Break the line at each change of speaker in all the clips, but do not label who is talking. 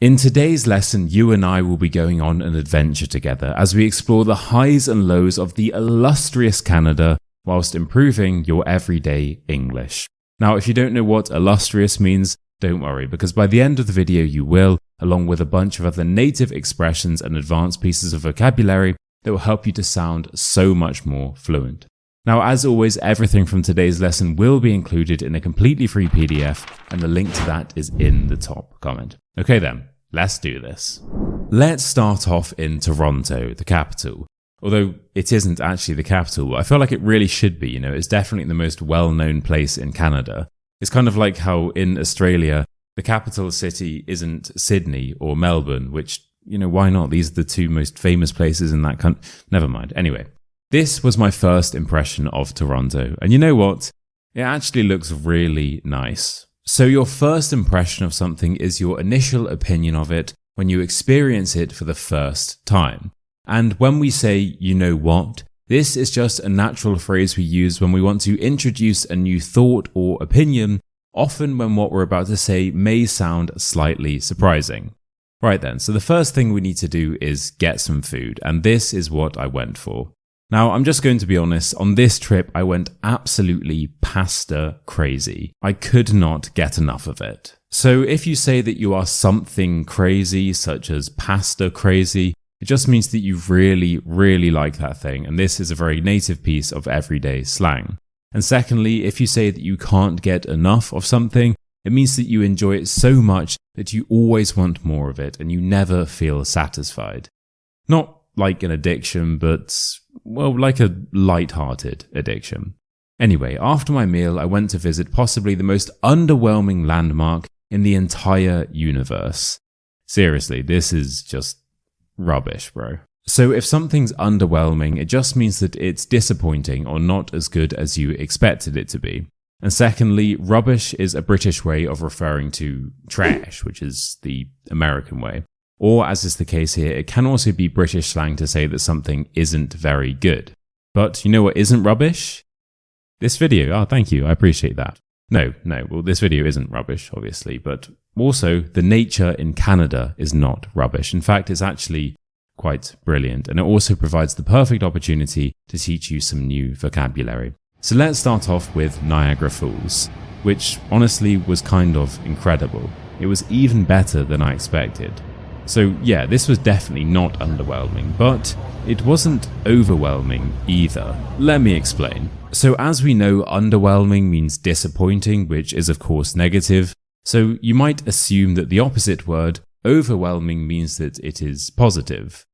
In today's lesson, you and I will be going on an adventure together as we explore the highs and lows of the illustrious Canada whilst improving your everyday English. Now, if you don't know what illustrious means, don't worry, because by the end of the video you will, along with a bunch of other native expressions and advanced pieces of vocabulary that will help you to sound so much more fluent. Now, as always, everything from today's lesson will be included in a completely free PDF, and the link to that is in the top comment. Okay then, let's do this. Let's start off in Toronto, the capital. Although it isn't actually the capital, I feel like it really should be, it's definitely the most well-known place in Canada. It's kind of like how in Australia, the capital city isn't Sydney or Melbourne, which, why not? These are the two most famous places in that country. Never mind. Anyway, this was my first impression of Toronto. And you know what? It actually looks really nice. So your first impression of something is your initial opinion of it when you experience it for the first time. And when we say, you know what, this is just a natural phrase we use when we want to introduce a new thought or opinion, often when what we're about to say may sound slightly surprising. Right then, so the first thing we need to do is get some food, and this is what I went for. Now, I'm just going to be honest, on this trip I went absolutely pasta crazy. I could not get enough of it. So if you say that you are something crazy, such as pasta crazy, it just means that you really, really like that thing, and this is a very native piece of everyday slang. And secondly, if you say that you can't get enough of something, it means that you enjoy it so much that you always want more of it and you never feel satisfied. Not like an addiction, but, like a light-hearted addiction. Anyway, after my meal, I went to visit possibly the most underwhelming landmark in the entire universe. Seriously, this is just rubbish, bro. So if something's underwhelming, it just means that it's disappointing or not as good as you expected it to be. And secondly, rubbish is a British way of referring to trash, which is the American way. Or, as is the case here, it can also be British slang to say that something isn't very good. But you know what isn't rubbish? This video. Oh, thank you. I appreciate that. No, well, this video isn't rubbish, obviously, but also the nature in Canada is not rubbish. In fact, it's actually quite brilliant, and it also provides the perfect opportunity to teach you some new vocabulary. So let's start off with Niagara Falls, which honestly was kind of incredible. It was even better than I expected. So yeah, this was definitely not underwhelming, but it wasn't overwhelming either. Let me explain. So as we know, underwhelming means disappointing, which is of course negative. So you might assume that the opposite word, overwhelming, means that it is positive.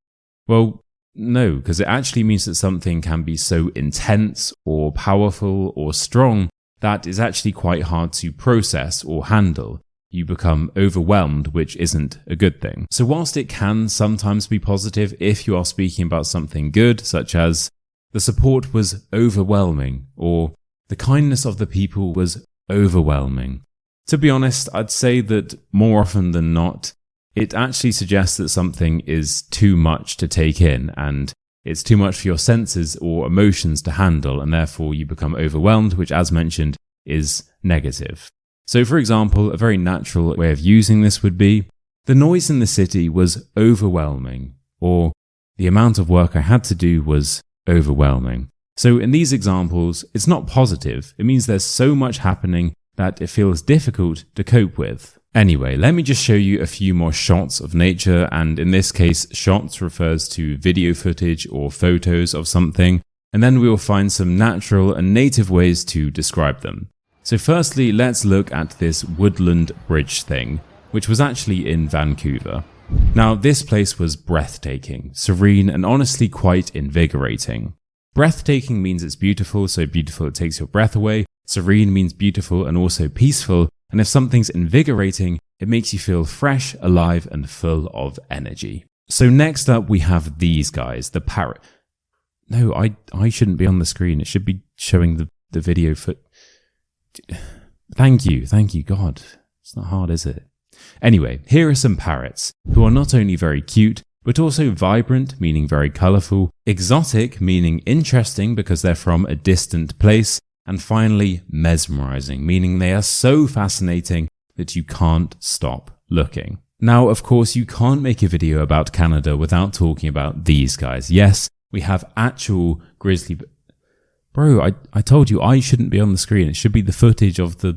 Well, no, because it actually means that something can be so intense or powerful or strong that is actually quite hard to process or handle. You become overwhelmed, which isn't a good thing. So whilst it can sometimes be positive if you are speaking about something good, such as the support was overwhelming or the kindness of the people was overwhelming. To be honest, I'd say that more often than not, it actually suggests that something is too much to take in and it's too much for your senses or emotions to handle, and therefore you become overwhelmed, which, as mentioned, is negative. So for example, a very natural way of using this would be, the noise in the city was overwhelming, or the amount of work I had to do was overwhelming. So in these examples, it's not positive. It means there's so much happening that it feels difficult to cope with. Anyway, let me just show you a few more shots of nature, and in this case, shots refers to video footage or photos of something, and then we will find some natural and native ways to describe them. So firstly, let's look at this woodland bridge thing, which was actually in Vancouver. Now, this place was breathtaking, serene, and honestly quite invigorating. Breathtaking means it's beautiful, so beautiful it takes your breath away. Serene means beautiful and also peaceful, and if something's invigorating, it makes you feel fresh, alive, and full of energy. So next up, we have these guys, the parrot. No, I shouldn't be on the screen. It should be showing the video foot. Thank you, God. It's not hard, is it? Anyway, here are some parrots, who are not only very cute, but also vibrant, meaning very colourful, exotic, meaning interesting because they're from a distant place, and finally mesmerising, meaning they are so fascinating that you can't stop looking. Now, of course, you can't make a video about Canada without talking about these guys. Yes, we have actual grizzly... Bro, I told you I shouldn't be on the screen. It should be the footage of the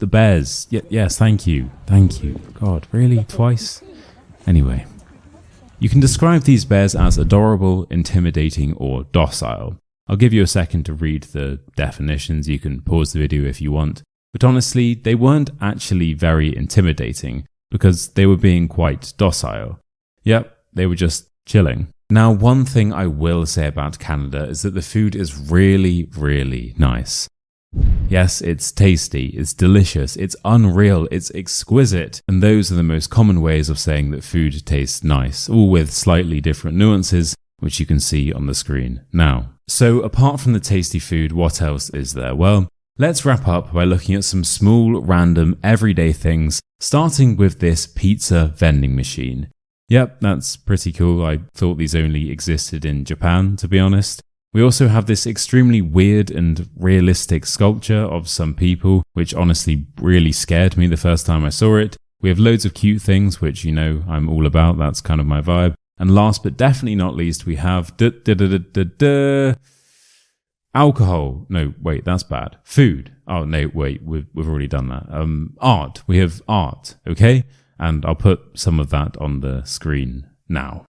bears. Yes, thank you. Thank you. God, really? Twice? Anyway. You can describe these bears as adorable, intimidating, or docile. I'll give you a second to read the definitions. You can pause the video if you want. But honestly, they weren't actually very intimidating because they were being quite docile. Yep, they were just chilling. Now, one thing I will say about Canada is that the food is really, really nice. Yes, it's tasty, it's delicious, it's unreal, it's exquisite, and those are the most common ways of saying that food tastes nice, all with slightly different nuances, which you can see on the screen now. So, apart from the tasty food, what else is there? Well, let's wrap up by looking at some small, random, everyday things, starting with this pizza vending machine. Yep, that's pretty cool. I thought these only existed in Japan, to be honest. We also have this extremely weird and realistic sculpture of some people, which honestly really scared me the first time I saw it. We have loads of cute things, which, you know, I'm all about. That's kind of my vibe. And last but definitely not least, we have alcohol. No, wait, that's bad. Food. Oh, no, wait, we've already done that. Art. We have art, okay? And I'll put some of that on the screen now.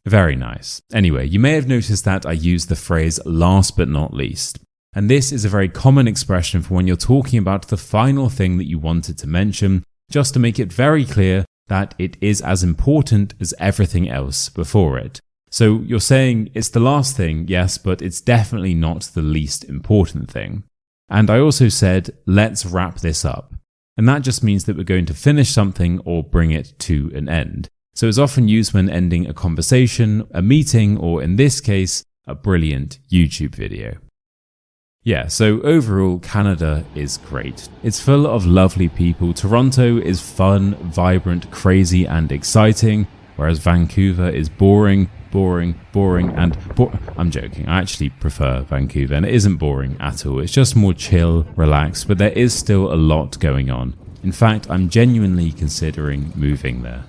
Very nice. Anyway, you may have noticed that I used the phrase last but not least. And this is a very common expression for when you're talking about the final thing that you wanted to mention, just to make it very clear that it is as important as everything else before it. So you're saying it's the last thing, yes, but it's definitely not the least important thing. And I also said, let's wrap this up. And that just means that we're going to finish something or bring it to an end. So it's often used when ending a conversation, a meeting, or in this case, a brilliant YouTube video. Yeah, so overall, Canada is great. It's full of lovely people. Toronto is fun, vibrant, crazy, and exciting, whereas Vancouver is boring, and I'm joking. I actually prefer Vancouver, and it isn't boring at all. It's just more chill, relaxed, but there is still a lot going on. In fact, I'm genuinely considering moving there.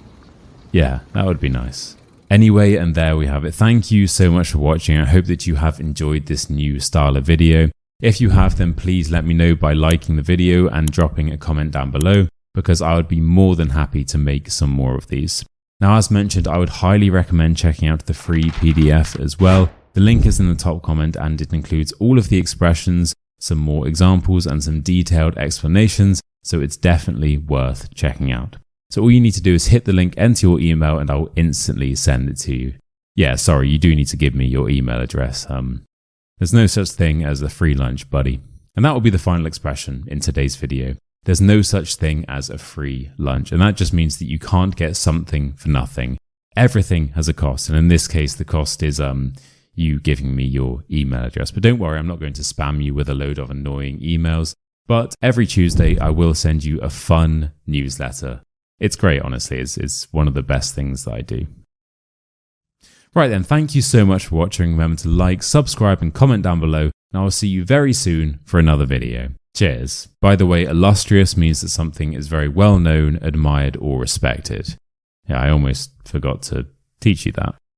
Yeah, that would be nice. Anyway, and there we have it. Thank you so much for watching. I hope that you have enjoyed this new style of video. If you have, then please let me know by liking the video and dropping a comment down below, because I would be more than happy to make some more of these. Now, as mentioned, I would highly recommend checking out the free PDF as well. The link is in the top comment and it includes all of the expressions, some more examples and some detailed explanations, so it's definitely worth checking out. So all you need to do is hit the link, enter your email, and I'll instantly send it to you. Yeah, sorry, you do need to give me your email address. There's no such thing as a free lunch, buddy. And that will be the final expression in today's video. There's no such thing as a free lunch, and that just means that you can't get something for nothing. Everything has a cost, and in this case, the cost is you giving me your email address. But don't worry, I'm not going to spam you with a load of annoying emails. But every Tuesday, I will send you a fun newsletter. It's great, honestly. It's one of the best things that I do. Right then, thank you so much for watching. Remember to like, subscribe, and comment down below, and I will see you very soon for another video. Cheers. By the way, illustrious means that something is very well known, admired, or respected. Yeah, I almost forgot to teach you that.